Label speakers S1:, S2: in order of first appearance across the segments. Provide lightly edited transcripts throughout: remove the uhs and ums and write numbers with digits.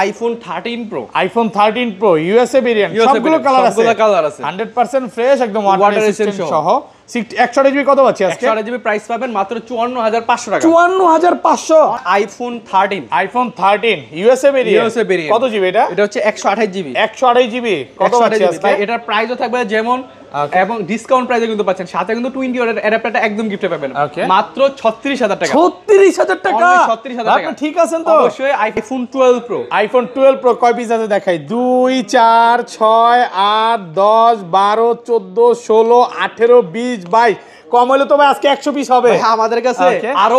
S1: IPhone 13 pro.
S2: IPhone 13 pro USA variant, সবগুলো colour আছে, 100% fresh, একদম ওয়াটার রেজিস্ট্যান্ট সহ। 128 জিবি কত পাচ্ছি আজকে?
S1: 128 জিবি প্রাইস পাবেন মাত্র 54500 টাকা।
S2: 54500
S1: আইফোন 13।
S2: আইফোন 13 ইউএসএ ভেরিয়েন্ট, কত জিবি এটা?
S1: এটা হচ্ছে 128 জিবি।
S2: 128 জিবি কত পাচ্ছি আজকে?
S1: এটার প্রাইসও থাকবে যেমন, এবং ডিসকাউন্ট প্রাইসে কিন্তু পাচ্ছেন, সাথে কিন্তু 20 ইয়ার অ্যাডাপ্টারটা একদম গিফটে পাবেন মাত্র 36000 টাকা।
S2: 36000 টাকা,
S1: 36000 টাকা।
S2: আপনি ঠিক আছেন তো?
S1: অবশ্যই আইফোন 12 প্রো।
S2: আইফোন 12 প্রো কয় পিস আছে দেখাই? 2 4 6 8 10 12 14 16 18 20 22, কম হলে তো ভাই আজকে 100 পিস হবে।
S1: আমাদের কাছে আরো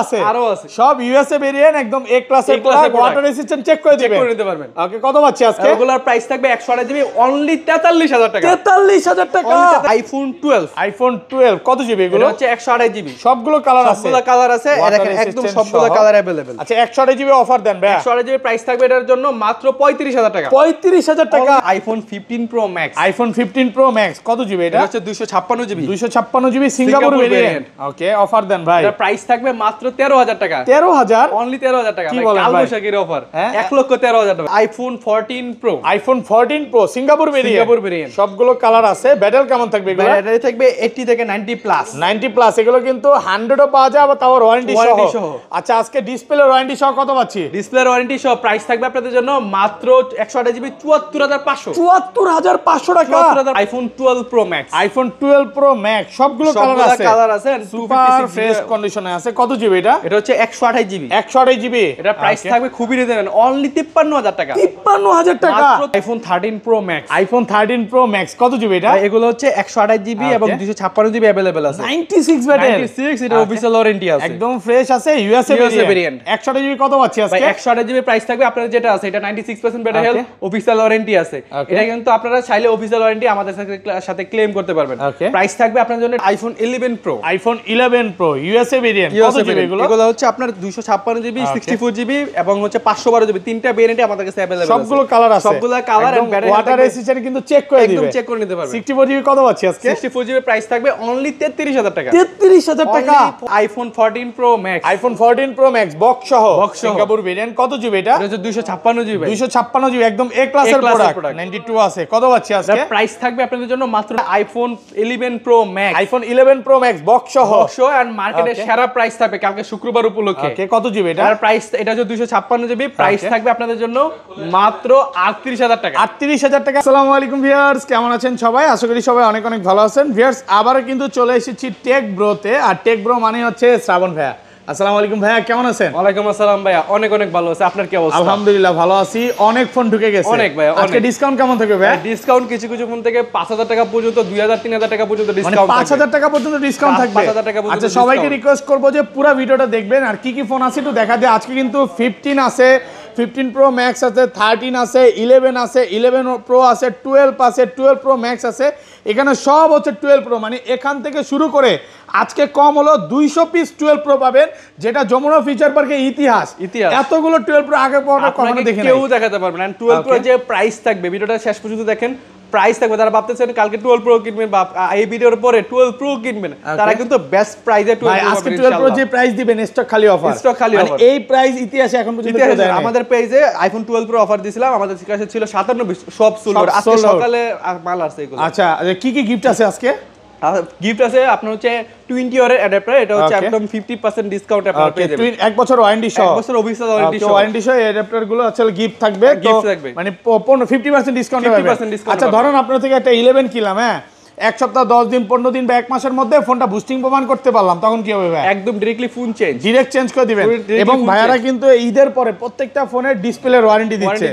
S1: আছে
S2: সব ইউএসএ ভেরিয়েন্ট, একদম এ ক্লাসের প্রোডাক্ট, ওয়াটার রেজিস্ট্যান্ট, চেক করে নিতে পারবেন। ওকে, কত পাচ্ছি আজকে?
S1: রেগুলার প্রাইস থাকবে 128 জিবি অনলি 43000 টাকা।
S2: 43000 টাকা।
S1: আইফোন 12।
S2: আইফোন 12 কত জিবি এগুলো?
S1: হচ্ছে 128 জিবি,
S2: সবগুলো কালার আছে,
S1: দেখেন একদম সবগুলো কালার अवेलेबल।
S2: আচ্ছা 128 জিবি অফার দেন ভাই।
S1: 128 জিবি প্রাইস থাকবে এটার জন্য মাত্র 35000 টাকা।
S2: 35000 টাকা।
S1: IPhone 15 Pro max.
S2: IPhone 15 Pro max কত জিবি এটা?
S1: হচ্ছে 256 GB.
S2: 256 GB Singapore variant. Okay, offer দেন ভাই।
S1: এটার প্রাইস থাকবে মাত্র 13000 টাকা।
S2: 13000
S1: অনলি 13000 টাকা।
S2: কি বলেন ভাই?
S1: কালবৈশাখীর অফার 1,13,000 টাকা। IPhone 14 pro.
S2: IPhone 14 pro Singapore variant, সবগুলো কালার আছে। ব্যাটারি কেমন থাকবে এগুলো?
S1: ব্যাটারি থাকবে 80 থেকে 90 প্লাস।
S2: 90 প্লাস, এগুলো কিন্তু 100 ও পাওয়া যায়, আবার তাও ওয়ারেন্টি সহ। আচ্ছা আজকে ডিসপ্লে ওয়ারেন্টি সহ কত পাচ্ছি?
S1: ডিসপ্লে ওয়ারেন্টি সহ প্রাইস থাকবে আপনাদের জন্য মাত্র 128 জিবি 74500।
S2: 74500 টাকা।
S1: IPhone 12 pro max.
S2: IPhone 12 pro max, সবগুলো কালার আছে, সুপার ফ্রেশ কন্ডিশনে আছে। কত জিবি এটা?
S1: এটা হচ্ছে 128 জিবি।
S2: 128 জিবি।
S1: এটা প্রাইস থাকবে খুবই রিজনেবল অনলি 53000 টাকা।
S2: 53000 টাকা।
S1: IPhone 13 pro max.
S2: IPhone 13 pro max কত জিবি এটা?
S1: এগুলো হচ্ছে 128 জিবি এবং 256 জিবি अवेलेबल আছে।
S2: 96 ব্যাটারি।
S1: 96, এটা অফিশিয়াল ওয়ারেন্টি আছে,
S2: একদম ফ্রেশ আছে, ইউএসএ ভেরিয়েন্ট। 128 জিবি কত পাচ্ছি আজকে?
S1: 128 জিবি প্রাইস থাকবে আপনাদের যেটা আছে এটা 96% ব্যাটারি হেলথ, অফিশিয়াল ওয়ারেন্টি আছে। এটা কিন্তু আপনারা চাইলে অফিশিয়াল ওয়ারেন্টি আমাদের সাথে ক্লেম করতে পারবেন। প্রাইস থাকবে আপনাদের জন্য iPhone 11 pro.
S2: IPhone 11 pro USA variant, কত জিবি এগুলো?
S1: এগুলো হচ্ছে আপনার 256 জিবি, 64 জিবি এবং হচ্ছে 512 জিবি, তিনটা ভেরিয়েন্টে আমাদের কাছে अवेलेबल আছে।
S2: সবগুলো কালার আছে,
S1: সবগুলো colour and battery
S2: water resistant কিন্তু চেক করে দিবে,
S1: একদম চেক করে নিতে পারবেন।
S2: 64 জিবি কত পাচ্ছি আজকে?
S1: 64 জিবি প্রাইস থাকবে অনলি 33000 টাকা।
S2: 33000 টাকা।
S1: IPhone 14 pro max.
S2: IPhone 14 pro max box সহ সিঙ্গাপুর ভেরিয়েন্ট, কত জিবি এটা?
S1: এটা হচ্ছে 256 জিবি।
S2: 256 জিবি, একদম এ ক্লাসের প্রোডাক্ট, 92 আছে। কত পাচ্ছি আজকে?
S1: প্রাইস থাকবে আপনাদের জন্য মাত্র iPhone 11 pro max.
S2: IPhone 11 pro max box সহ
S1: এন্ড মার্কেটে সেরা প্রাইস থাকবে কালকে শুক্রবার উপলক্ষে।
S2: ওকে, কত জিবি এটা?
S1: আর প্রাইস এটা হচ্ছে 256 জিবি, প্রাইস থাকবে আপনাদের জন্য মাত্র 38000 টাকা।
S2: 38000 টাকা। আসসালামু আলাইকুম ভিউয়ার্স, কেমন আছেন সবাই? আশা করি সবাই অনেক অনেক ভালো আছেন। ভিউয়ার্স, আবারো কিন্তু চলে এসেছি টেক ব্রোতে, আর টেক ব্রো মানে হচ্ছে শ্রাবণ ভাইয়া। আসসালামু আলাইকুম ভাইয়া, কেমন আছেন?
S1: ওয়ালাইকুম আসসালাম ভাইয়া, অনেক অনেক ভালো আছে। আপনার কি অবস্থা?
S2: আলহামদুলিল্লাহ ভালো আছি। অনেক ফোন ঢুকে গেছে
S1: অনেক ভাইয়া।
S2: আজকে ডিসকাউন্ট কেমন থাকবে ভাইয়া?
S1: ডিসকাউন্ট কিছু কিছু ফোন থেকে 5000 টাকা পর্যন্ত, 2000 3000 টাকা পর্যন্ত ডিসকাউন্ট,
S2: 5000 টাকা পর্যন্ত ডিসকাউন্ট থাকবে।
S1: 5000 টাকা পর্যন্ত।
S2: আচ্ছা, সবাইকে রিকোয়েস্ট করব যে পুরো ভিডিওটা দেখবেন, আর কি কি ফোন আছে একটু দেখা যায়। আজকে কিন্তু 15 আছে, 15 প্রো ম্যাক্স আছে, 13 আছে, 11 আছে, 11 প্রো আছে, 12 আছে, 12 প্রো ম্যাক্স আছে। এখানে সব হচ্ছে 12 প্রো, মানে এখান থেকে শুরু করে আজকে কম হলো 200 পিস 12 প্রো পাবেন, যেটা যমুনা ফিচার পার্কে ইতিহাস। এতগুলো 12 প্রো আগে পরে কখনো দেখেন
S1: কেউ দেখাতে পারবে না। 12 প্রো যে প্রাইস থাকবে, ভিডিওটা শেষ পর্যন্ত দেখেন, প্রাইস থাকবে। তারা ভাবতেছেন কালকে 12 প্রো কিনবেন বা এই ভিডিওর পরে 12 প্রো কিনবেন, তারা কিন্তু বেস্ট প্রাইসে 12 প্রো
S2: আজকে 12 প্রো যে প্রাইস দিবেন, স্টক খালি অফার,
S1: স্টক খালি অফার।
S2: এই প্রাইস ইতিহাসে এখন পর্যন্ত কেউ দেয়নি।
S1: আমাদের পেজে আইফোন 12 প্রো অফার দিছিলাম, আমাদের কাছে ছিল 57 সব সোল্ড। আজকে সকালে মাল আসছে এগুলো।
S2: আচ্ছা, কি কি গিফট আছে আজকে?
S1: গিফট আছে আপনার হচ্ছে 20 ইয়ারের অ্যাডাপ্টার, এটা হচ্ছে একদম 50% ডিসকাউন্ট আপনারা পেয়ে যাবেন।
S2: 1 বছর ওয়ারেন্টি সহ,
S1: 1 বছর অফিসিয়াল
S2: ওয়ারেন্টি সহ অ্যাডাপ্টার গুলো আসলে গিফট থাকবে, মানে 50% ডিসকাউন্ট পাবেন। আচ্ছা, ধরুন আপনার থেকে একটা 11 কিনলাম, হ্যাঁ, এক সপ্তাহ 10 দিন 15 দিন বা এক মাসের মধ্যে ফোনটা বুস্টিং প্রমাণ করতে পারলাম, তখন কি হবে ভাই?
S1: একদম directly phone change,
S2: direct change করে দিবেন। এবং ভাইয়ারা কিন্তু ঈদের পরে প্রত্যেকটা ফোনের ডিসপ্লের ওয়ারেন্টি দিচ্ছে।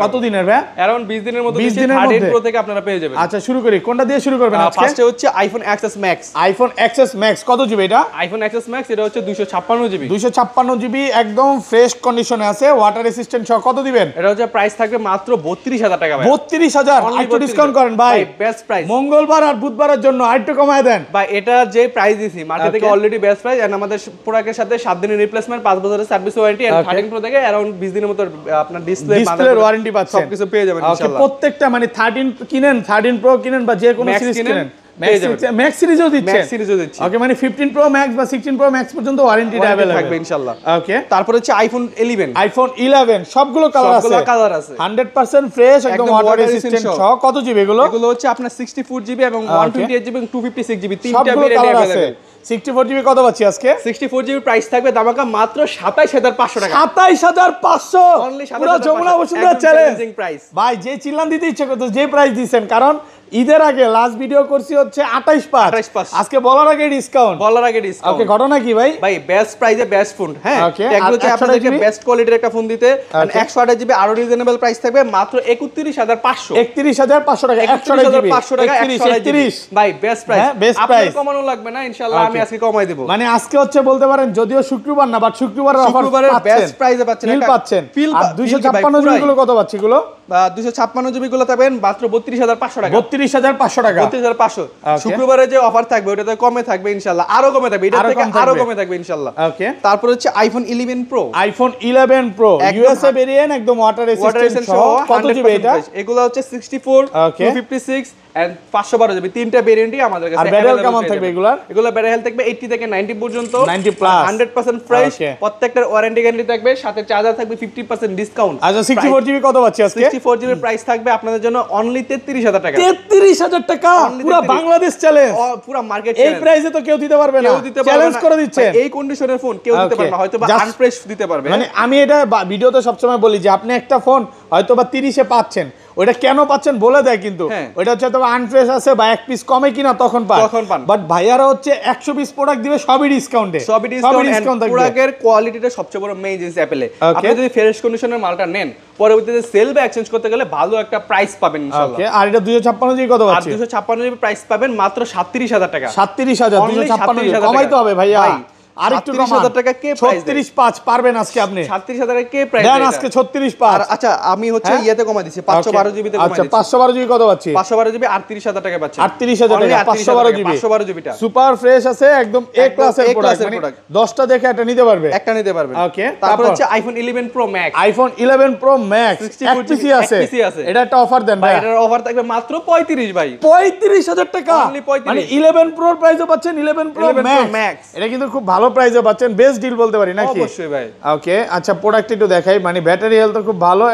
S2: কত দিনের ভাই?
S1: अराउंड 20 দিনের মধ্যে 13 প্রো থেকে আপনারা পেয়ে যাবেন।
S2: আচ্ছা, শুরু করি, কোনটা দিয়ে শুরু করবেন আজকে?
S1: ফার্স্টে হচ্ছে iPhone XS max.
S2: IPhone XS max কত জিবি এটা?
S1: আইফোন এক্সএস ম্যাক্স এটা হচ্ছে 256 জিবি।
S2: 256 জিবি, একদম ফ্রেশ কন্ডিশনে আছে, ওয়াটার রেসিস্ট্যান্ট সহ। কত দিবেন?
S1: এটা হচ্ছে প্রাইস থাকবে মাত্র 32000 টাকা ভাই।
S2: 32000, একটু ডিসকাউন্ট করেন ভাই,
S1: বেস্ট প্রাইস।
S2: মঙ্গলবার আর বুধবারের জন্য আরেকটু কমায় দেন
S1: ভাই। এটা যে প্রাইস দিছি মার্কেট থেকে অলরেডি বেস্ট প্রাইস, এন্ড আমাদের প্রোডাক্টের সাথে 7 দিনের রিপ্লেসমেন্ট, 5 বছরের সার্ভিস ওয়ারেন্টি, এন্ড 13 প্রো থেকে अराउंड 20 দিনের মতো আপনার ডিসপ্লের
S2: ওয়ারেন্টি পাচ্ছেন,
S1: সবকিছু পেয়ে যাবেন ইনশাআল্লাহ।
S2: প্রত্যেকটা মানে 13 কিনেন, 13 প্রো কিনেন বা যে কোনো সিরিজ কিনেন, ম্যাক্স সিরিজও দিচ্ছেন?
S1: ম্যাক্স সিরিজও দিচ্ছি।
S2: ওকে, মানে 15 প্রো ম্যাক্স বা 16 প্রো ম্যাক্স পর্যন্ত ওয়ারেন্টি अवेलेबल
S1: থাকবে ইনশাআল্লাহ।
S2: ওকে,
S1: তারপর হচ্ছে আইফোন 11।
S2: আইফোন 11 সবগুলো কালার আছে?
S1: সবগুলো কালার আছে,
S2: 100% ফ্রেশ, একদম ওয়াটার রেজিস্ট্যান্ট সহ। কত জিবি এগুলো?
S1: এগুলো হচ্ছে আপনার 64 জিবি এবং 128 জিবি এবং 256 জিবি তিনটা
S2: সবগুলো
S1: ভেরিয়েন্ট
S2: কালার আছে।
S1: अवेलेबल।
S2: 64 জিবি কত পাচ্ছি আজকে?
S1: 64 জিবি প্রাইস থাকবে দামাকা মাত্র 27500 টাকা।
S2: 27500
S1: অনলি
S2: পুরো যমুনা বসুন্ধরা চ্যালেঞ্জ
S1: প্রাইস।
S2: ভাই যে চিল্লান দিতে ইচ্ছা করতে যে প্রাইস দিবেন, কারণ ঈদের আগে লাস্ট ভিডিও করছি হচ্ছে 28/5, আজকে বলার আগে ডিসকাউন্ট,
S1: বলার আগে ডিসকাউন্ট।
S2: ওকে, ঘটনা কি ভাই?
S1: ভাই বেস্ট প্রাইসে বেস্ট ফোন, হ্যাঁ এগুলো হচ্ছে আপনাদেরকে বেস্ট কোয়ালিটির একটা ফোন দিতে। 128 জিবি আরো রিজনেবল প্রাইস থাকবে মাত্র 31500।
S2: 31500 টাকা,
S1: 128 টাকা 130। ভাই বেস্ট প্রাইস,
S2: বেস্ট
S1: আপনার
S2: প্রাইস,
S1: কমানো লাগবে না ইনশাআল্লাহ, আমি আজকে কমাই দেব।
S2: মানে আজকে হচ্ছে বলতে পারেন যদিও শুক্রবার না, বাট শুক্রবারের অফার
S1: শুক্রবারের বেস্ট প্রাইসে পাচ্ছেন,
S2: ফিল পাচ্ছেন। আর 256
S1: জিবি
S2: জিবি গুলো কত পাচ্ছি গুলো?
S1: 256 জিবি গুলো পাবেন মাত্র 32500 টাকা।
S2: 32500 টাকা,
S1: 32500। শুক্রবারে যে অফার থাকবে ওটাতে কমে থাকবে ইনশাআল্লাহ, আরো কমে থাকবে, এটা থেকে আরো কমে থাকবে ইনশাআল্লাহ।
S2: ওকে,
S1: তারপর হচ্ছে iPhone 11 pro.
S2: IPhone 11 pro USA variant, একদম ওয়াটার রেজিস্ট্যান্ট সহ। কত জিবি এটা?
S1: এগুলো হচ্ছে 64, 256 এন্ড 512 জিবি তিনটা ভেরিয়েন্টই আমাদের কাছে।
S2: আর ব্যাটারি কেমন থাকবে এগুলা?
S1: এগুলো ব্যাটারি হেলথ থাকবে 80 থেকে 90 পর্যন্ত,
S2: 90 প্লাস,
S1: 100% ফ্রেশ। প্রত্যেকটার ওয়ারেন্টি গ্যারান্টি থাকবে, সাথে চার্জার থাকবে 50% ডিসকাউন্ট।
S2: আচ্ছা, 64 জিবি কত পাচ্ছি আজকে?
S1: 64 জিবি প্রাইস থাকবে আপনাদের জন্য অনলি 33000 টাকা।
S2: 33000 টাকা, পুরো বাংলাদেশ চ্যালেঞ্জ,
S1: পুরো মার্কেট
S2: এই প্রাইসে তো কেউ দিতে পারবে না, চ্যালেঞ্জ করে দিচ্ছে।
S1: এই কন্ডিশনের ফোন কেউ দিতে পারবে না, হয়তো বা আনফ্রেশ দিতে পারবে।
S2: মানে আমি এটা ভিডিওতে সবসময় বলি যে আপনি একটা ফোন হয়তো বা 30 এ পাচ্ছেন, ওটা কেন পাচ্ছেন বলে দেয়, কিন্তু ওটা হচ্ছে তো আনফ্রেশ আছে বা এক পিস কমে কিনা তখন পান। বাট ভাইয়ারা হচ্ছে 100 পিস প্রোডাক্ট দিবে সবই ডিসকাউন্টে,
S1: সবই ডিসকাউন্ট থাকবে। প্রোডাক্টের কোয়ালিটিটা সবচেয়ে বড় মেইন জিনিস অ্যাপলে। আপনি যদি ফ্রেশ কন্ডিশনের মালটা নেন, পরবর্তীতে সেল বা এক্সচেঞ্জ করতে গেলে ভালো একটা প্রাইস পাবেন ইনশাআল্লাহ।
S2: ওকে, আর এটা 256 জিবি কত পাচ্ছি?
S1: 256 জিবি প্রাইস পাবেন মাত্র 37000 টাকা।
S2: 37000, 256 জিবি কমাইতে হবে ভাইয়া, আর একটু
S1: 36000 টাকা কে প্রাইস?
S2: 365 পারবেন আজকে আপনি?
S1: 37000 টাকা কে প্রাইস
S2: দেন আজকে 365।
S1: আচ্ছা আমি হচ্ছে ইয়াতে কমাই দিছি 512 জিবি তে কমাই দিছি।
S2: আচ্ছা, 512 জিবি কত পাচ্ছি?
S1: 512 জিবি 38000 টাকা পাচ্ছেন।
S2: 38000 টাকা 512 জিবি।
S1: 512 জিবিটা
S2: সুপার ফ্রেশ আছে, একদম এ ক্লাসের প্রোডাক্ট, মানে 10টা দেখে একটা নিতে পারবে,
S1: একটা নিতে পারবে।
S2: ওকে,
S1: তারপর হচ্ছে iPhone 11 pro max.
S2: IPhone 11 pro max FPC আছে, এটা একটা অফার দেন ভাই।
S1: এটার অফার থাকবে মাত্র 35 ভাই,
S2: 35000 টাকা। মানে 11 প্রোর প্রাইসও পাচ্ছেন, 11 প্রো ম্যাক্স, এটা কিন্তু খুব ভালো প্রাইসে পাচ্ছেন, বেস্ট ডিল বলতে পারি নাকি?
S1: অবশ্যই ভাই।
S2: ওকে, আচ্ছা প্রোডাক্ট একটু দেখাই, মানে ব্যাটারি হেলথ খুব ভালো।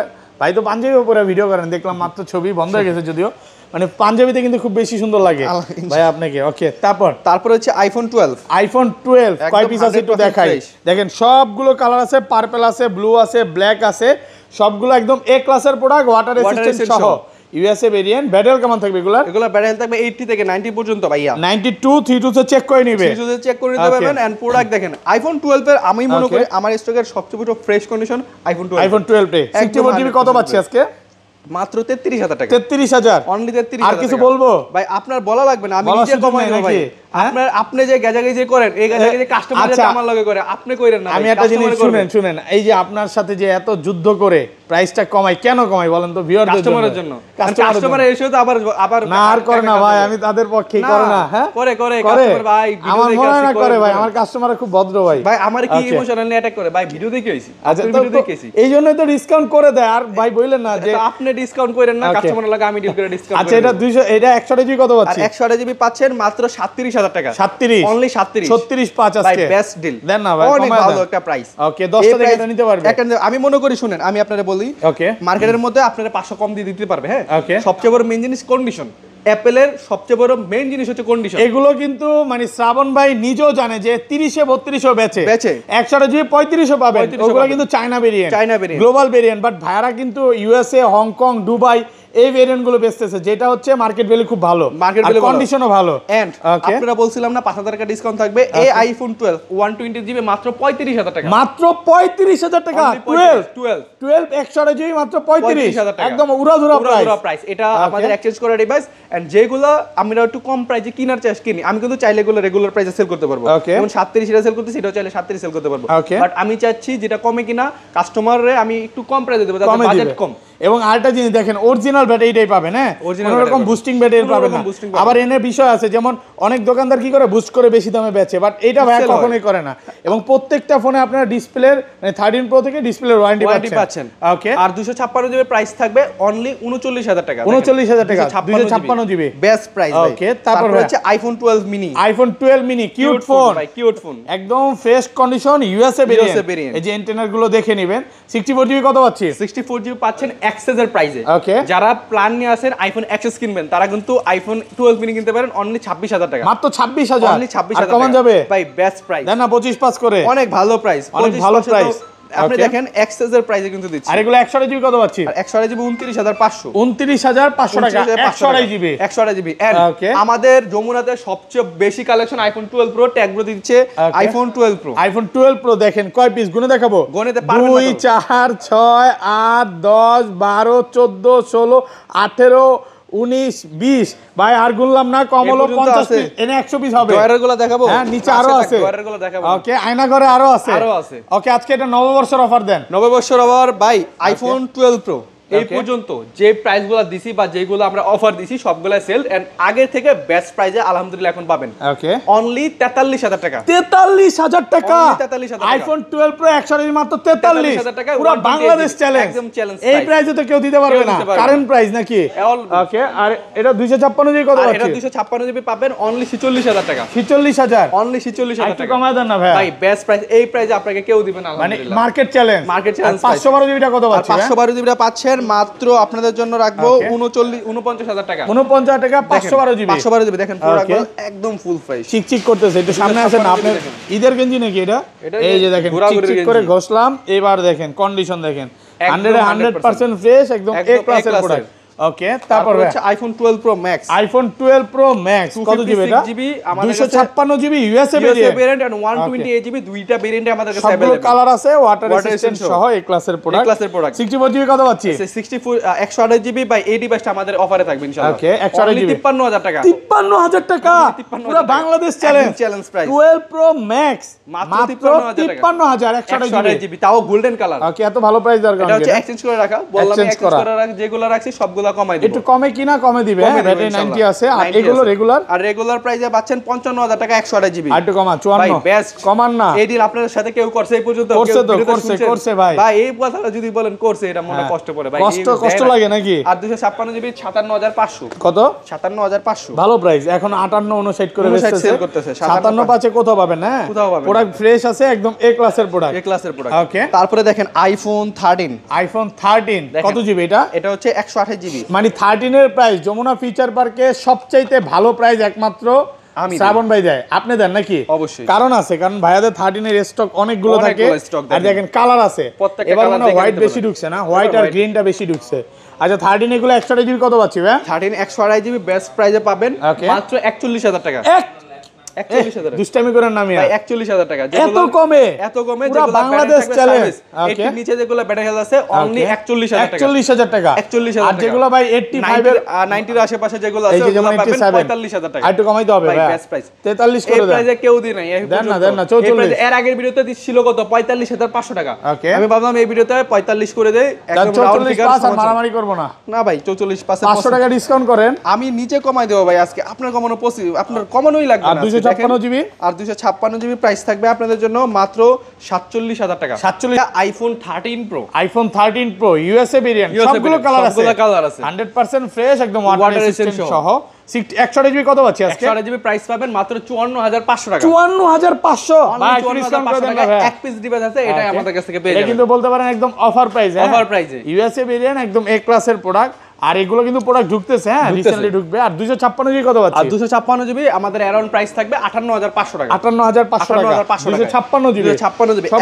S2: ভাই তো পাঞ্জাবি পরে ভিডিও করেন দেখলাম, মাত্র ছবি বন্ধ হয়ে গেছে যদিও, মানে পাঞ্জাবিতে কিন্তু খুব বেশি সুন্দর লাগে ভাই আপনাকে। ওকে,
S1: তারপর হচ্ছে আইফোন 12।
S2: আইফোন 12 কয় পিস আছে একটু দেখাই। দেখেন সবগুলো কালার আছে, পার্পল আছে, ব্লু আছে, ব্ল্যাক আছে, সবগুলো একদম এ ক্লাসের প্রোডাক্ট, ওয়াটার রেজিস্ট্যান্ট সহ। ইউএসএ ভেরিয়েন্ট, ব্যাটারি কেমন থাকবে এগুলা?
S1: এগুলা ব্যাটারি থাকবে 80 থেকে 90 পর্যন্ত ভাইয়া।
S2: 92 32 চেক করে নিবে,
S1: 32 চেক করে নিতে পারবেন। এন্ড প্রোডাক্ট দেখেন আইফোন 12 এর আমি মনে করি আমার স্টকের সবচেয়ে বড় ফ্রেশ কন্ডিশন আইফোন 12।
S2: আইফোন 12 এ 64 জিবি কত পাচ্ছি আজকে?
S1: মাত্র 33000 টাকা।
S2: 33000
S1: অনলি 33000।
S2: আর কিছু বলবো
S1: ভাই? আপনার বলা লাগবে না, আমি নিজে কমাই দেব ভাই। আপনি যে গাজাগাজি করেন, এই গাজাগাজি কাস্টমার যে আমার লগে করে, আপনি কইরেন না।
S2: আমি একটা জিনিস শুনেন, এই যে আপনার সাথে যে এত যুদ্ধ করে প্রাইসটা কমাই, কেন কমাই বলেন তো? ভিউয়ারদের জন্য,
S1: কাস্টমারের জন্য। কাস্টমারের এসে তো আবার
S2: না আর করে না ভাই, আমি তাদের পক্ষেই করে না। হ্যাঁ
S1: করে কাস্টমার ভাই,
S2: আমার মনে হয় না করে ভাই, আমার কাস্টমার খুব ভদ্র ভাই।
S1: ভাই আমার কি ইমোশনালি অ্যাটাক করে ভাই, ভিডিও দেখে আইছি।
S2: আচ্ছা, ভিডিও দেখেছি, এইজন্যই তো ডিসকাউন্ট করে দেয়। আর ভাই বললেন না যে
S1: আপনি ডিসকাউন্ট করেন না, কাস্টমার লাগে আমি ডিল করে ডিসকাউন্ট।
S2: আচ্ছা, এটা 200, এটা 100 জিবি কত পাচ্ছি?
S1: 100 জিবি পাচ্ছেন মাত্র 37000 টাকা।
S2: 37
S1: অনলি 37
S2: 365 আজকে
S1: ভাই, বেস্ট ডিল
S2: দেন না ভাই,
S1: অনেক ভালো একটা প্রাইস।
S2: ওকে, 10টা দেখে এটা নিতে পারবে।
S1: আমি মনে করি, শুনেন আমি আপনাদের বলি,
S2: ওকে,
S1: মার্কেটের মধ্যে আপনারা 500 কম দিয়ে দিতে পারবে। হ্যাঁ,
S2: ওকে,
S1: সবচেয়ে বড় মেইন জিনিস কন্ডিশন। অ্যাপলের সবচেয়ে বড় মেইন জিনিস হচ্ছে কন্ডিশন।
S2: এগুলো কিন্তু মানে শ্রাবণ ভাই নিজেও জানে যে 30 এ 32 বেচে 100 জিবি 35 পাবেন, ওগুলো কিন্তু China variant, global variant. But ভাইরা কিন্তু ইউএসএ, হংকং, দুবাই এই ভেরিয়েন্ট গুলো বেচতেছে, যেটা হচ্ছে মার্কেট ভ্যালু খুব ভালো,
S1: মার্কেট ভ্যালু
S2: কন্ডিশনও ভালো।
S1: এন্ড আপনারা বলছিলাম না 5000 টাকা ডিসকাউন্ট থাকবে। এই আইফোন 12 120 জিবি মাত্র 35000 টাকা।
S2: মাত্র 35000 টাকা। 12 100 জিবি মাত্র 35000 টাকা, একদম উড়াধুরা
S1: প্রাইস। এটা আমাদের এক্সচেঞ্জ করা ডিভাইস। এন্ড যেগুলো আমরা একটু কম প্রাইসে কিনার চাই কিনি, আমি কিন্তু চাইলে এগুলো রেগুলার প্রাইসে সেল করতে পারবো। যেমন 37 এর সেল করতেছি, এটা চাইলে 37 সেল করতে পারবো। বাট আমি চাচ্ছি যেটা কমে কিনা কাস্টমাররে আমি একটু কম প্রাইসে দেব, যাতে বাজেট কম।
S2: এবং আরেকটা জিনিস দেখেন, অরিজিনাল অরিজিনাল ব্যাটারিটাই পাবেন, হ্যাঁ, কোনো রকম বুস্টিং ব্যাটারি পাবেন না। আবার এনে বিষয় আছে, যেমন অনেক দোকানদার কি করে বুস্ট করে বেশি দামে বেচে, বাট এটা ভাই কখনোই করে না। এবং প্রত্যেকটা ফোনে আপনারা ডিসপ্লের 13 প্রো থেকে ডিসপ্লের ওয়ারেন্টি পাচ্ছেন। ওকে,
S1: আর 256 জিবি প্রাইস থাকবে অনলি 39000 টাকা।
S2: 39000 টাকা 256 জিবি
S1: বেস্ট প্রাইস ভাই।
S2: ওকে, তারপর
S1: হচ্ছে iPhone 12 mini.
S2: IPhone 12 mini cute phone
S1: ভাই, কিউট ফোন,
S2: একদম ফ্রেশ কন্ডিশন, ইউএসএ ভেরিয়েন্ট। এই যে অ্যান্টেনা গুলো দেখে নেবেন। 64 জিবি কত পাচ্ছি?
S1: 64 জিবি পাচ্ছেন এক্সেসের প্রাইসে।
S2: ওকে,
S1: যারা প্ল্যান নিয়ে আসেন আইফোন এক্সেস কিনবেন তারা কিন্তু আইফোন 12 মিনি কিনতে পারেন অনলি 26000 টাকা।
S2: মাত্র 26000,
S1: অনলি 26000
S2: কমান যাবে
S1: ভাই, বেস্ট প্রাইস
S2: দেন না 25 পাস করে।
S1: অনেক ভালো প্রাইস,
S2: অনেক ভালো প্রাইস।
S1: আপনি দেখেন এক্সেসের প্রাইসে কিন্তু দিচ্ছি।
S2: আর এগুলো 128 জিবি কত পাচ্ছি?
S1: আর 128 জিবি 29500।
S2: 29500 টাকা 128 জিবি।
S1: 128 জিবি। আমাদের যমুনাতে সবচেয়ে বেশি collection iPhone 12 pro tag bro দিচ্ছে। আইফোন 12 প্রো,
S2: আইফোন 12 প্রো দেখেন কয় পিস গুনে দেখাবো?
S1: গণিতে পারবেন না
S2: 2 4 6 8 10 12 14 16 18 19 20 ভাই, আর গুনলাম না, কম হলো 50 পিস, এনে 100 পিস হবে।
S1: জয়ারের গুলো দেখাবো?
S2: হ্যাঁ, নিচে আরো আছে।
S1: জয়ারের গুলো দেখাবো।
S2: ওকে, আয়না ঘরে আরো আছে। ওকে, আজকে এটা নববর্ষের অফার দেন।
S1: নববর্ষের অফার ভাই, আইফোন 12 প্রো এই পর্যন্ত যে প্রাইসগুলো দিছি বা যেগুলো আমরা অফার দিছি সবগুলা সেল, এন্ড আগে থেকে বেস্ট প্রাইসে আলহামদুলিল্লাহ এখন পাবেন।
S2: ওকে,
S1: অনলি 43000 টাকা।
S2: 43000 টাকা আইফোন 12 প্রো 100 এর মাত্র 43000 টাকা, পুরো বাংলাদেশ চ্যালেঞ্জ।
S1: একদম চ্যালেঞ্জ।
S2: এই প্রাইসে তো কেউ দিতে পারবে না, কারেন্ট প্রাইস নাকি? ওকে, আর এটা 256 জিবি কত আছে?
S1: এটা 256 জিবি পাবেন অনলি 46000 টাকা।
S2: 46000,
S1: অনলি 46000
S2: একটু
S1: টাকা।
S2: কমায় দেন না ভাই।
S1: ভাই বেস্ট প্রাইস, এই প্রাইসে আপনাকে কেউ দিবে না
S2: মানে
S1: আলহামদুলিল্লাহ।
S2: Market challenge. 512 জিবিটা কত পাচ্ছি?
S1: 512 জিবিটা পাচ্ছেন মাত্র আপনাদের জন্য রাখবো 49000 টাকা।
S2: 49 টাকা 512 জিবি।
S1: 512 জিবি দেখেন পুরো একদম ফুল ফ্রেশ।
S2: চিকচিক করতেছে, একটু সামনে আসেন না, আপনার ঈদের গেঞ্জি নাকি এটা? এই যে দেখেন চিকচিক করে ঘষলাম, এবার দেখেন কন্ডিশন দেখেন 100% ফ্রেশ, একদম এ ক্লাসের প্রোডাক্ট। ওকে, তারপর
S1: হচ্ছে iPhone 12 pro max.
S2: IPhone 12 pro max কত জিবি এটা? 256 GB USA
S1: variant and 128 GB, দুইটা ভেরিয়েন্টে আমাদের কাছে अवेलेबल।
S2: সবগুলো কালার আছে, ওয়াটার রেজিস্ট্যান্ট সহ এই ক্লাসের প্রোডাক্ট। 64 জিবি কত পাচ্ছি?
S1: 128 জিবি বাই এই ডিভাইসটা আমাদের অফারে থাকবে ইনশাআল্লাহ।
S2: ওকে, 128 জিবি
S1: 53000 টাকা।
S2: 53000 টাকা পুরো Bangladesh challenge
S1: price.
S2: 12 pro max মাত্র 53000
S1: 128 জিবি, তাও গোল্ডেন কালার।
S2: ওকে, এত ভালো প্রাইস দরকার
S1: এটা হচ্ছে এক্সচেঞ্জ করে রাখা, বললাম এক্সচেঞ্জ করে রাখা, যেগুলো রাখছি সবগুলো কমাই দিব।
S2: একটু কমে কিনা কমে দিবে, ব্যাটারি 90 আছে। আর এগুলো রেগুলার,
S1: আর রেগুলার প্রাইসে পাচ্ছেন 55000 টাকা 128 জিবি।
S2: আর একটু কমা 54
S1: ভাই বেস্ট
S2: কমান না।
S1: এই ডিল আপনাদের সাথে কেউ করছে এই পর্যন্ত?
S2: করছে ভাই।
S1: ভাই এই কথাটা যদি বলেন করছে, এটা মনে কষ্ট পড়ে ভাই,
S2: কষ্ট লাগে নাকি?
S1: আর 256 জিবি 57500
S2: কত?
S1: 57500
S2: ভালো প্রাইস। এখন 58 59 করে
S1: সেল করতেছে।
S2: 57 পাচ্ছে কোথাও পাবেন না, প্রোডাক্ট ফ্রেশ আছে, একদম এ ক্লাসের প্রোডাক্ট। ওকে,
S1: তারপরে দেখেন আইফোন 13।
S2: আইফোন 13 কত জিবি এটা?
S1: এটা হচ্ছে 128 জিবি।
S2: মানে 13 এর প্রাইস যমুনা ফিচার পার্কে সবচাইতে ভালো প্রাইস একমাত্র শ্রাবণ ভাই দেয়। আপনি দেন নাকি?
S1: অবশ্যই,
S2: কারণ আছে, কারণ ভাইয়াদের 13 এর স্টক অনেকগুলো থাকে। আর দেখেন কালার আছে, এবার মনে হোয়াইট বেশি ঢুকছে না, হোয়াইট আর গ্রিনটা বেশি ঢুকছে। আচ্ছা, 13 এগুলো 128 জিবি কত পাচ্ছি ভাই?
S1: 13 128 জিবি বেস্ট প্রাইসে পাবেন মাত্র 41000 টাকা। 41000
S2: দুষ্টামি করেন না মিয়া,
S1: 41000 টাকা।
S2: এত কমে
S1: পুরো
S2: বাংলাদেশ চ্যালেঞ্জ।
S1: এর নিচে যেগুলো ব্যাটারি হেলথ আছে অনলি 41000 টাকা।
S2: 41000 টাকা। আর যেগুলো ভাই 85 এর
S1: 90 এর আশেপাশে যেগুলো আছে ওগুলো পাবেন 45000 টাকা।
S2: আর একটু কমাইতে হবে ভাই, বেস্ট প্রাইস 43 করে দেন।
S1: এই প্রাইসে কেউ দি নাই,
S2: দেন না 44।
S1: এর আগের ভিডিওতে ছিল কত? 45500 টাকা।
S2: আমি
S1: ভাবলাম এই ভিডিওতে 45 করে দেই, একদম রাউন্ড ফিগার।
S2: পাস আর মারামারি করব না।
S1: না ভাই 44 পাসে
S2: 500 টাকা ডিসকাউন্ট করেন।
S1: আমি নিচে কমাই দেব ভাই আজকে, আপনার কমানো পসিবল, আপনার কমানোই লাগবে না।
S2: আর 256 জিবি,
S1: আর 256 জিবি প্রাইস থাকবে আপনাদের জন্য মাত্র 47000 টাকা।
S2: 47
S1: iPhone 13 pro.
S2: IPhone 13 pro USA variant, সবগুলো কালার আছে, 100% ফ্রেশ, একদম ওয়াটার রেজিস্ট্যান্ট সহ। 128 জিবি কত পাচ্ছি আজকে?
S1: 128 জিবি প্রাইস পাবেন মাত্র 54500 টাকা।
S2: 54500 ভাই, ডিসকাউন্ট করে দেন ভাই।
S1: এক পিস ডিভাইস আছে, এটা আমাদের কাছ থেকে পেয়ে
S2: যাবেন। এটা কিন্তু বলতে পারেন একদম অফার প্রাইসে,
S1: অফার প্রাইসে
S2: ইউএসএ ভেরিয়েন্ট, একদম এ ক্লাসের প্রোডাক্ট। আর এগুলো কিন্তু প্রোডাক্ট ঢুকতেছে, হ্যাঁ রিসেন্টলি ঢুকবে। আর 256 জিবি কত পাচ্ছি?
S1: আর 256 জিবি আমাদের অ্যারাউন্ড প্রাইস থাকবে 58500 টাকা।
S2: 58500 টাকা। 256 জিবি,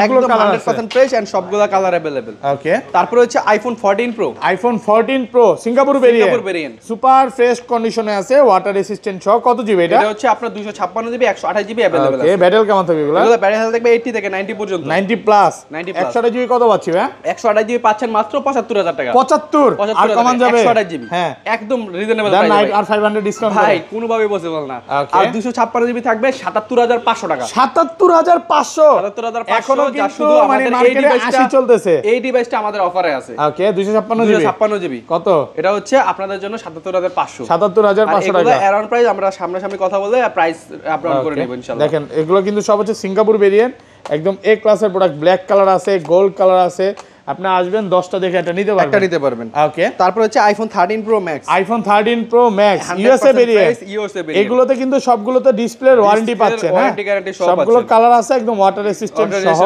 S1: একদম 100% ফ্রেশ এন্ড সবগুলা কালার अवेलेबल।
S2: ওকে,
S1: তারপর হচ্ছে iPhone 14 pro.
S2: IPhone 14 pro Singapore variant, super fresh কন্ডিশনে আছে, ওয়াটার রেজিস্ট্যান্ট সহ। কত জিবি এটা?
S1: এটা হচ্ছে আপনার 256 জিবি 128 জিবি अवेलेबल আছে।
S2: ওকে, ব্যাটারি কেমন থাকবে এগুলো?
S1: এগুলো ব্যাটারি হেলথ থাকবে 80 থেকে 90 পর্যন্ত,
S2: 90 প্লাস।
S1: 90 প্লাস।
S2: 128 জিবি কত পাচ্ছি ভাই?
S1: 128 জিবি পাচ্ছেন মাত্র 75000 টাকা।
S2: 75 আর কমান যাবে?
S1: 128 জিবি
S2: হ্যাঁ
S1: একদম রিজনেবল
S2: প্রাইস
S1: প্রাইস
S2: আর 500 ডিসকাউন্ট
S1: ভাই কোনোভাবে পসিবল না। আর 256 জিবি থাকবে 77500 টাকা।
S2: 77500
S1: 77500
S2: এখনো
S1: যা
S2: কিন্তু
S1: শুধু
S2: মানে
S1: আমাদের এই
S2: মার্কেটে
S1: ডিভাইসটা
S2: 80 চলতেছে।
S1: এই ডিভাইসটা আমাদের অফারে আছে।
S2: ওকে 256
S1: জিবি
S2: কত?
S1: এটা হচ্ছে আপনাদের জন্য 77500
S2: 77500 টাকা।
S1: অ্যারাউন্ড প্রাইস আমরা সামনাসামনি কথা বলে প্রাইস আপডাউন করে নেব ইনশাআল্লাহ।
S2: দেখেন এগুলো কিন্তু সব হচ্ছে সিঙ্গাপুর ভেরিয়েন্ট, একদম এ ক্লাসের প্রোডাক্ট। ব্ল্যাক কালার আছে, গোল্ড কালার আছে। আপনি আসবেন 10টা দেখে এটা নিতে পারবেন। ওকে
S1: তারপর হচ্ছে iPhone 13 pro max.
S2: IPhone 13 pro max USA variant. এগুলোতে কিন্তু সবগুলোতে ডিসপ্লের ওয়ারেন্টি পাচ্ছেন, হ্যাঁ সবগুলো কালার আছে, একদম ওয়াটার রেসিস্ট্যান্ট সহ।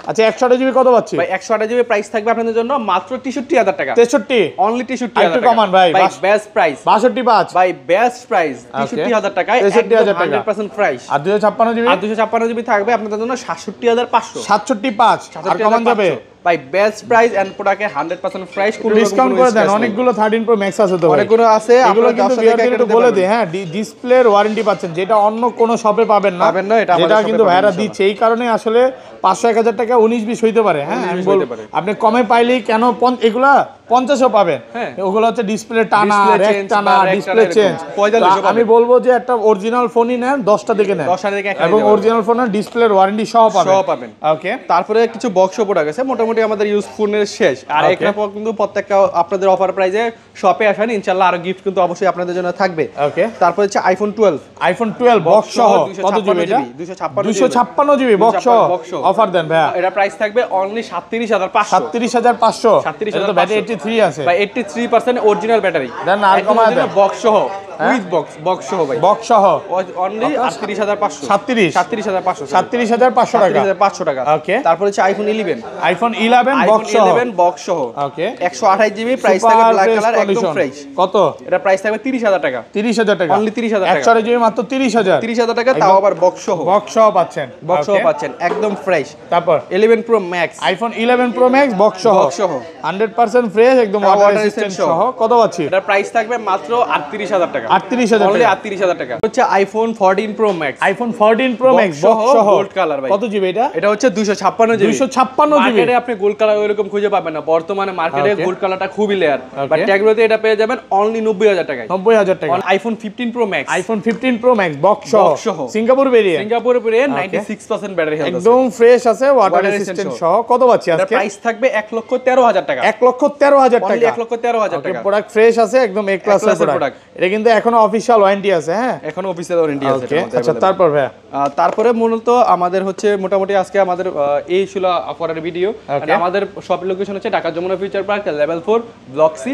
S2: আচ্ছা 128 জিবি কত পাচ্ছি
S1: ভাই? 128 জিবি প্রাইস থাকবে আপনাদের জন্য মাত্র 63000 টাকা।
S2: 63
S1: অনলি 63000
S2: একটু কমান ভাই,
S1: বেস্ট প্রাইস
S2: 62.5
S1: ভাই, বেস্ট প্রাইস 63000 টাকায়
S2: 63000 টাকা
S1: 100% ফ্রেশ।
S2: আর 256 জিবি,
S1: আর 256 জিবি থাকবে আপনাদের জন্য 67500।
S2: 67.5 আর কমান যাবে
S1: ভাই, বেস্ট প্রাইস এন্ড প্রোডাক্টে 100% ফ্রেশ। কোন
S2: ডিসকাউন্ট করে দেন। অনেকগুলো 13 প্রো ম্যাক্স আছে তো ভাই,
S1: অনেকগুলো আছে।
S2: এগুলো কিন্তু ভিউয়ারদের একটু বলে দেই, হ্যাঁ ডিসপ্লের ওয়ারেন্টি পাচ্ছেন, যেটা অন্য কোনো শপে পাবেন না। যেটা কিন্তু ভাইরা দিচ্ছে, এই কারণে আসলে 500-1000 টাকা 19-20 হইতে পারে। হ্যাঁ আমি বলবো আপনি কমে পাইলেই কেন এগুলা 50ও পাবেন। ওগুলো হচ্ছে ডিসপ্লে টানা, রেক টানা, ডিসপ্লে চেঞ্জ। আমি বলবো যে একটা অরিজিনাল ফোনই নেন, 10টা দেখে নেন, এবং অরিজিনাল ফোনের ডিসপ্লের ওয়ারেন্টি সহ পাবেন। ওকে
S1: তারপরে কিছু বক্স প্রোডাক্ট আছে, মোটামুটি আমাদের ইউজ ফোনের শেষ। আর এখানে কিন্তু প্রত্যেকটা আপনাদের অফার প্রাইসে শপে আসেন, ইনশাআল্লাহ আরো গিফট কিন্তু অবশ্যই আপনাদের জন্য থাকবে।
S2: ওকে
S1: তারপর হচ্ছে আইফোন 12
S2: বক্স সহ কত জিবি এটা? 256 জিবি বক্স সহ অফার দেন ভাই।
S1: এটা প্রাইস থাকবে অনলি 37500।
S2: 37500 এটা ব্যাটারি 83 আছে
S1: ভাই, 83% অরিজিনাল ব্যাটারি।
S2: দেন আর কমায় দেন
S1: বক্স সহ উইথ বক্স সহ ভাই,
S2: বক্স সহ
S1: অনলি 37500।
S2: 37500
S1: 37500 টাকা।
S2: ওকে
S1: তারপর হচ্ছে আইফোন 11
S2: বক্স সহ
S1: ওকে 128 জিবি প্রাইস থাকবে ব্ল্যাক কালার একদম ফ্রেশ।
S2: কত?
S1: এটা প্রাইস থাকবে 30000 টাকা।
S2: 30000 টাকা
S1: অনলি 30000 টাকা।
S2: 128 জিবি মাত্র 30000
S1: টাকা, তাও আবার বক্স
S2: সহ পাচ্ছেন।
S1: একদম ফ্রেশ।
S2: তারপর
S1: 11 pro max,
S2: iPhone 11 pro max box সহ 100% ফ্রেশ, একদম ওয়াটার রেজিস্ট্যান্ট সহ। কত পাচ্ছি?
S1: এটা প্রাইস থাকবে মাত্র 38000 টাকা।
S2: 38000
S1: অনলি
S2: টাকা।
S1: 38000 টাকা। হচ্ছে iPhone 14 pro max.
S2: IPhone 14 pro max box সহ
S1: গোল্ড কালার ভাই।
S2: কত জিবি এটা?
S1: এটা হচ্ছে 256 জিবি।
S2: 256 জিবি।
S1: মার্কেটে আপনি গোল্ড কালার ওইরকম খুঁজে পাবেন না। বর্তমানে মার্কেটে গোল্ড কালারটা খুবই লেয়ার, বাট ট্যাগগুলোতে এটা পেয়ে যাবেন অনলি 90000 টাকায়।
S2: 90000 টাকা।
S1: IPhone 15 Pro max,
S2: iPhone 15 Pro max box সহ সিঙ্গাপুর ভেরিয়েন্ট।
S1: 96% ব্যাটারি হেলথ আছে,
S2: একদম ফ্রেশ আছে, ওয়াটার রেজিস্ট্যান্ট সহ। কত পাচ্ছি আজকে?
S1: প্রাইস থাকবে 1,13,000 টাকা।
S2: 1,13,000 টাকা।
S1: 1,13,000 টাকা।
S2: প্রোডাক্ট ফ্রেশ আছে, একদম এ ক্লাসের প্রোডাক্ট। এটা কিন্তু এখনো অফিশিয়াল ওয়ারেন্টি আছে। হ্যাঁ
S1: এখনো অফিসিয়াল ওয়ারেন্টি আছে।
S2: আচ্ছা তারপর ভাই
S1: তারপরে মূলত আমাদের হচ্ছে মোটামুটি আজকে আমাদের এই ছিল অফারের ভিডিও। আমাদের শপ লোকেশন হচ্ছে Dhaka Jamuna future park level 4 block C.